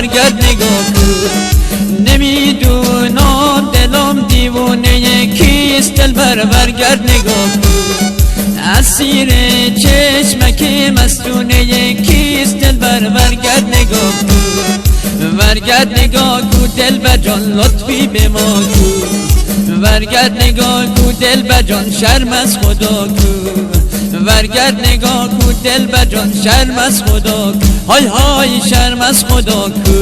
برگرد نگاه کن. نمیدونم دلم دیوونه کیست دلبر برگرد نگاه کن. اسیر چشمک مستونه کیست دلبر برگرد نگاه کن. برگرد نگاه کو دلبر جان لطفی به ما کو. برگرد نگاه کو دلبر جان شرم از خدا کو. برگرد نگاه کو دلبر جان شرم از خدا کو. های های شرم از خدا کو.